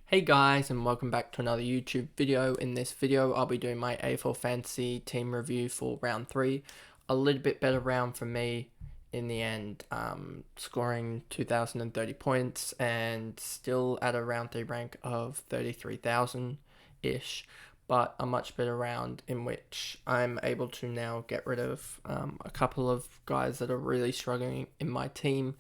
Hey guys, and welcome back to another YouTube video. In this video I'll be doing my A4 Fantasy team review for round 3. A little bit better round for me in the end, scoring 2030 points and still at a round 3 rank of 33,000 ish, but a much better round in which I'm able to now get rid of a couple of guys that are really struggling in my team,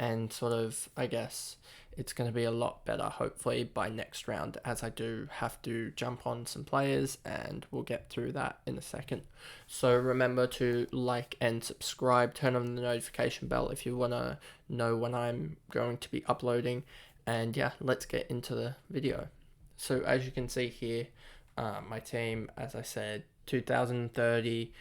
and sort of, I guess, it's going to be a lot better hopefully by next round, as I do have to jump on some players and we'll get through that in a second. So remember to like and subscribe, turn on the notification bell if you want to know when I'm going to be uploading, and yeah, let's get into the video. So as you can see here, my team, as I said, 2030,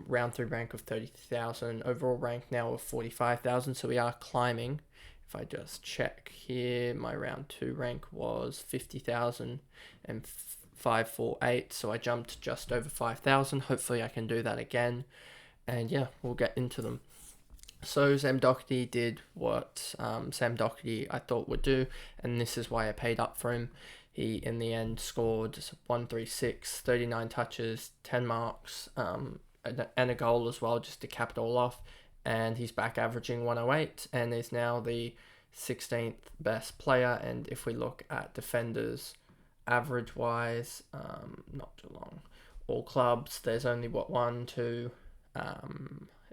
round 3 rank of 30,000, overall rank now of 45,000, so we are climbing. If I just check here, my round 2 rank was 50,548, so I jumped just over 5,000. Hopefully I can do that again, and yeah, we'll get into them. So Sam Doherty did what Sam Doherty I thought would do, and this is why I paid up for him. He, in the end, scored 136, 39 touches, 10 marks, and a goal as well, just to cap it all off. And he's back averaging 108 and is now the 16th best player. And if we look at defenders average wise, not too long, all clubs, there's only one, two,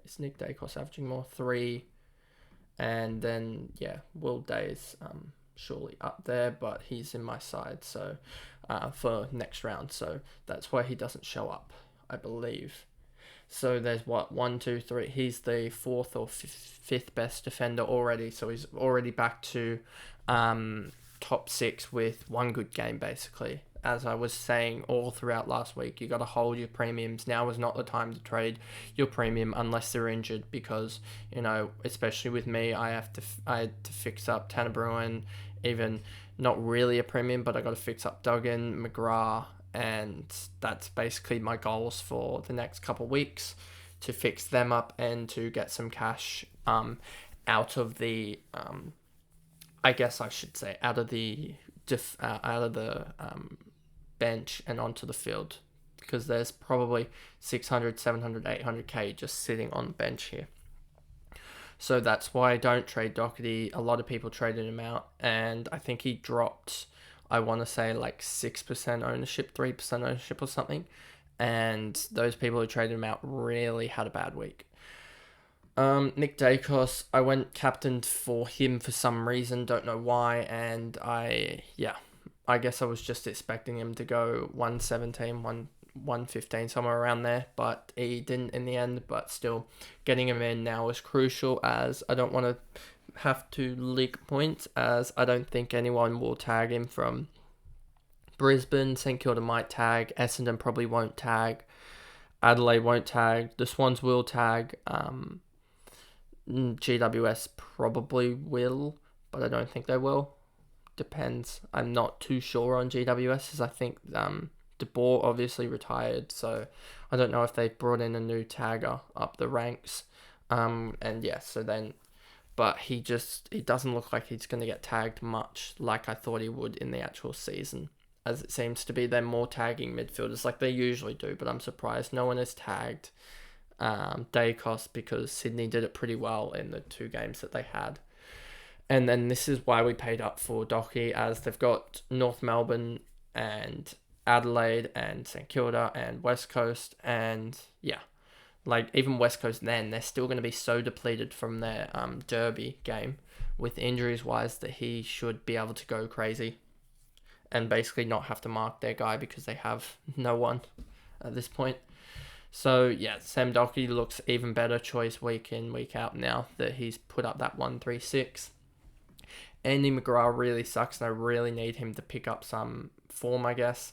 is Nick Dacos averaging more? 3, and then yeah, Will Day's surely up there, but he's in my side, so for next round, so that's why he doesn't show up, I believe. So there's what, 1, 2, 3. He's the 4th or 5th best defender already. So he's already back to top 6 with one good game, basically. As I was saying all throughout last week, you got to hold your premiums. Now is not the time to trade your premium unless they're injured, because, you know, especially with me, I had to fix up Tanner Bruin, even not really a premium, but I got to fix up Duggan, McGrath, and that's basically my goals for the next couple of weeks, to fix them up and to get some cash out of the I guess I should say out of the bench and onto the field, because there's probably 600, 700, 800k just sitting on the bench here. So that's why I don't trade Doherty. A lot of people traded him out, and I think he dropped, I want to say, like 6% ownership, 3% ownership or something. And those people who traded him out really had a bad week. Nick Dacos, I went captained for him for some reason, don't know why, and I guess I was just expecting him to go 117, 115, somewhere around there, but he didn't in the end. But still, getting him in now is crucial, as I don't want to have to leak points, as I don't think anyone will tag him from Brisbane. St Kilda might tag, Essendon probably won't tag, Adelaide won't tag, the Swans will tag, GWS probably will, but I don't think they will. Depends. I'm not too sure on GWS, as I think De Boer obviously retired, so I don't know if they've brought in a new tagger up the ranks. And yeah, so then, but he doesn't look like he's going to get tagged much like I thought he would in the actual season, as it seems to be they're more tagging midfielders like they usually do, but I'm surprised no one has tagged Dacos, because Sydney did it pretty well in the 2 games that they had. And then this is why we paid up for Doherty, as they've got North Melbourne and Adelaide and St Kilda and West Coast, and yeah, like even West Coast, then they're still going to be so depleted from their Derby game with injuries wise, that he should be able to go crazy and basically not have to mark their guy, because they have no one at this point. So yeah, Sam Doherty looks even better choice week in, week out, now that he's put up that 136. Andy McGrath really sucks, and I really need him to pick up some form, I guess.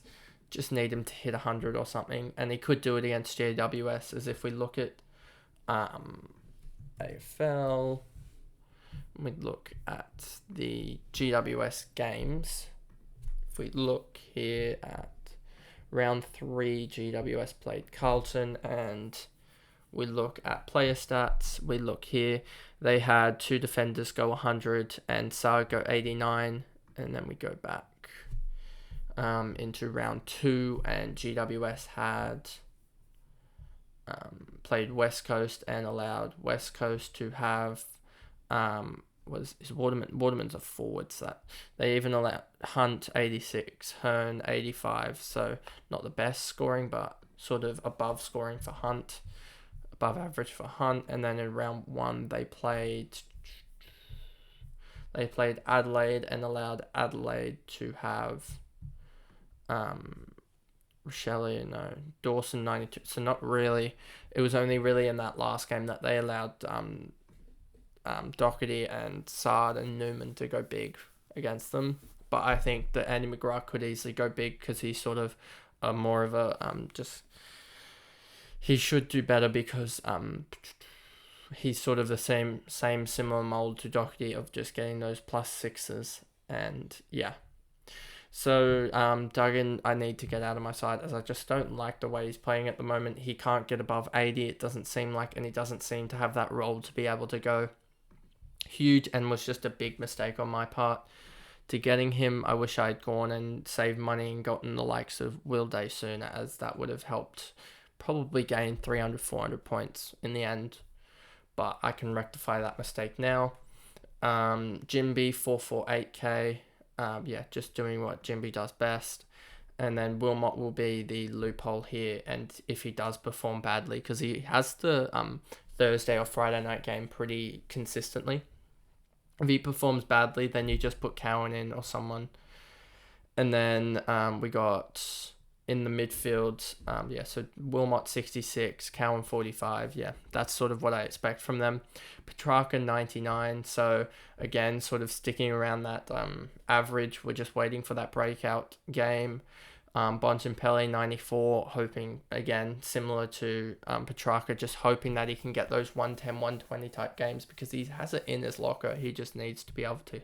Just need him to hit 100 or something, and he could do it against GWS, as if we look at AFL, we look at the GWS games. If we look here at round 3, GWS played Carlton, and we look at player stats, we look here, they had 2 defenders go 100 and Saar go 89, And then we go back into round 2, and GWS had played West Coast and allowed West Coast to have Waterman's a forward, so that they even allowed Hunt 86, Hearn 85, so not the best scoring, but sort of above scoring for Hunt, above average for Hunt. And then in round 1 they played Adelaide and allowed Adelaide to have Dawson 92. So not really. It was only really in that last game that they allowed Doherty and Sard and Newman to go big against them. But I think that Andy McGrath could easily go big because he's sort of more of a he should do better because he's sort of the same similar mold to Doherty of just getting those +6s. And yeah. So Duggan, I need to get out of my side, as I just don't like the way he's playing at the moment. He can't get above 80, it doesn't seem like, and he doesn't seem to have that role to be able to go huge, and was just a big mistake on my part to getting him. I wish I'd gone and saved money and gotten the likes of Will Day sooner, as that would have helped probably gain 300, 400 points in the end. But I can rectify that mistake now. Jimby, 448k. Just doing what Jimby does best. And then Wilmot will be the loophole here, and if he does perform badly, because he has the Thursday or Friday night game pretty consistently. If he performs badly, then you just put Cowan in or someone. And then we got in the midfield, so Wilmot 66, Cowan 45. Yeah, that's sort of what I expect from them. Petrarca 99. So again, sort of sticking around that average. We're just waiting for that breakout game. Bontempelli 94, hoping again similar to Petrarca, just hoping that he can get those 110, 120 type games, because he has it in his locker. He just needs to be able to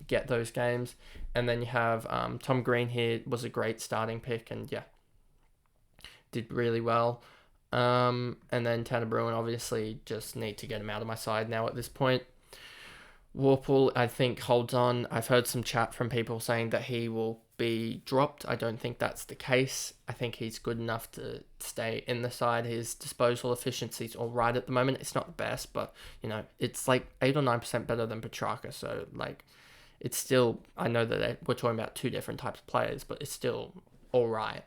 get those games. And then you have Tom Green here, was a great starting pick, and yeah, did really well. And then Tanner Bruin, obviously just need to get him out of my side now at this point. Warple, I think, holds on. I've heard some chat from people saying that he will be dropped. I don't think that's the case. I think he's good enough to stay in the side. His disposal efficiency is all right at the moment. It's not the best, but it's like 8 or 9% better than Petrarca. So it's still, I know that we're talking about two different types of players, but it's still all right.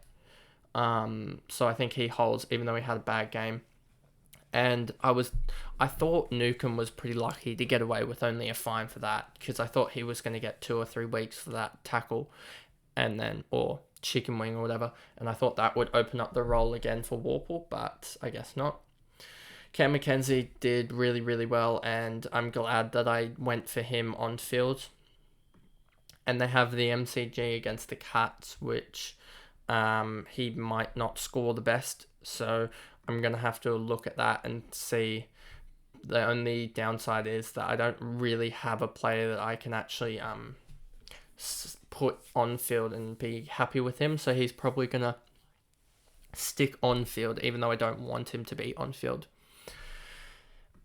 So I think he holds, even though he had a bad game. And I thought Newcombe was pretty lucky to get away with only a fine for that, because I thought he was going to get 2 or 3 weeks for that tackle, and then, or chicken wing or whatever. And I thought that would open up the role again for Warple, but I guess not. Cam McKenzie did really, really well, and I'm glad that I went for him on field. And they have the MCG against the Cats, which he might not score the best. So I'm going to have to look at that and see. The only downside is that I don't really have a player that I can actually put on field and be happy with him. So he's probably going to stick on field, even though I don't want him to be on field.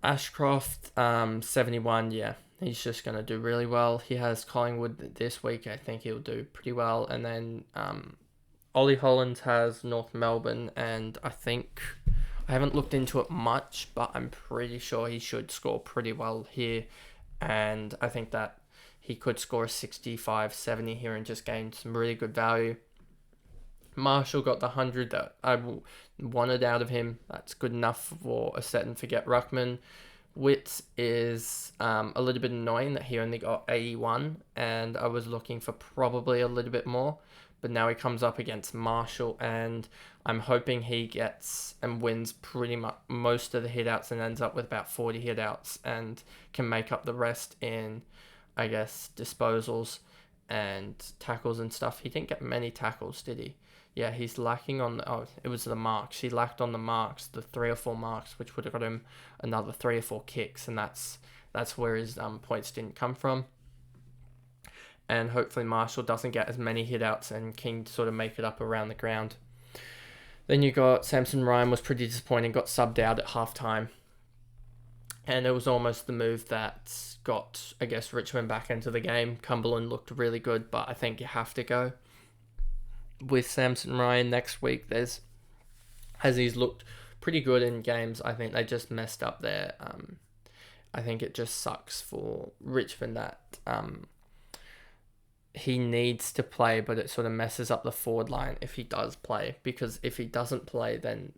Ashcroft, 71, yeah. He's just going to do really well. He has Collingwood this week. I think he'll do pretty well. And then Ollie Hollands has North Melbourne, and I haven't looked into it much, but I'm pretty sure he should score pretty well here. And I think that he could score a 65, 70 here and just gain some really good value. Marshall got the 100 that I wanted out of him. That's good enough for a set and forget ruckman. Witts is a little bit annoying that he only got 81, and I was looking for probably a little bit more. But now he comes up against Marshall, and I'm hoping he gets and wins pretty much most of the hitouts and ends up with about 40 hitouts and can make up the rest in, I guess, disposals and tackles and stuff. He didn't get many tackles, did he? Yeah, he's lacking on it was the marks. He lacked on the marks, the 3 or 4 marks, which would have got him another 3 or 4 kicks, and that's where his points didn't come from. And hopefully Marshall doesn't get as many hitouts and can sort of make it up around the ground. Then you got Samson Ryan was pretty disappointing, got subbed out at halftime. And it was almost the move that got, I guess, Richmond back into the game. Cumberland looked really good, but I think you have to go with Samson Ryan next week. As he's looked pretty good in games. I think they just messed up there. I think it just sucks for Richmond that he needs to play, but it sort of messes up the forward line if he does play. Because if he doesn't play, then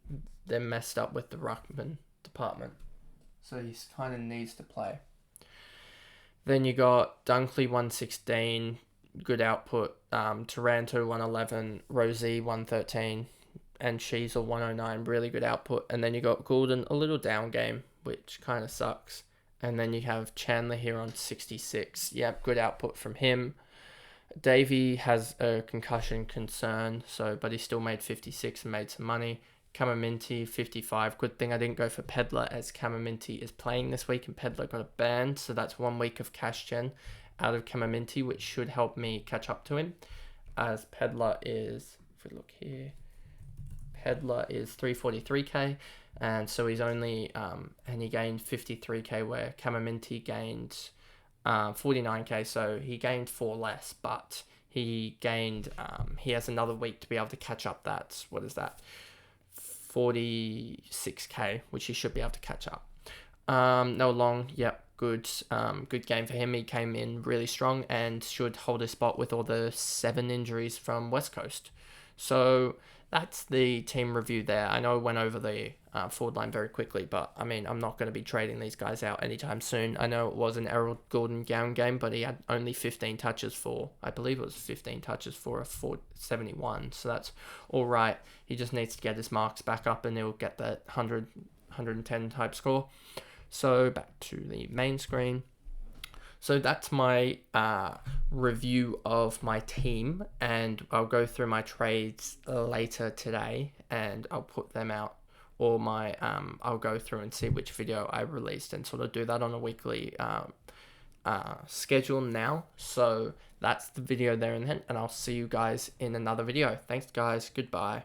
they're messed up with the ruckman department. So he kind of needs to play. Then you got Dunkley 116, good output. Taranto 111, Rosie 113, and Sheasel 109, really good output. And then you got Goulden, a little down game, which kind of sucks. And then you have Chandler here on 66. Yep, good output from him. Davey has a concussion concern, but he still made 56 and made some money. Camaminti 55. Good thing I didn't go for Pedler, as Camaminti is playing this week and Pedler got a ban, so that's 1 week of cash gen out of Camaminti, which should help me catch up to him, as Pedler is, if we look here, Pedler is 343k, and so he's only and he gained 53k, where Camaminti gained 49k, so he gained 4 less, but he gained he has another week to be able to catch up. That's, what is that, 46k, which he should be able to catch up. Noah Long, yep, good game for him. He came in really strong and should hold his spot with all the 7 injuries from West Coast. So that's the team review there. I know I went over the forward line very quickly, but I mean, I'm not going to be trading these guys out anytime soon. I know it was an Errol Gulden Gown game, but he had only 15 touches for, I believe it was 15 touches for a 471, so that's all right. He just needs to get his marks back up and he'll get that 100, 110 type score. So back to the main screen. So that's my review of my team, and I'll go through my trades later today, and I'll put them out, or I'll go through and see which video I released and sort of do that on a weekly schedule now. So that's the video there and then, and I'll see you guys in another video. Thanks guys, goodbye.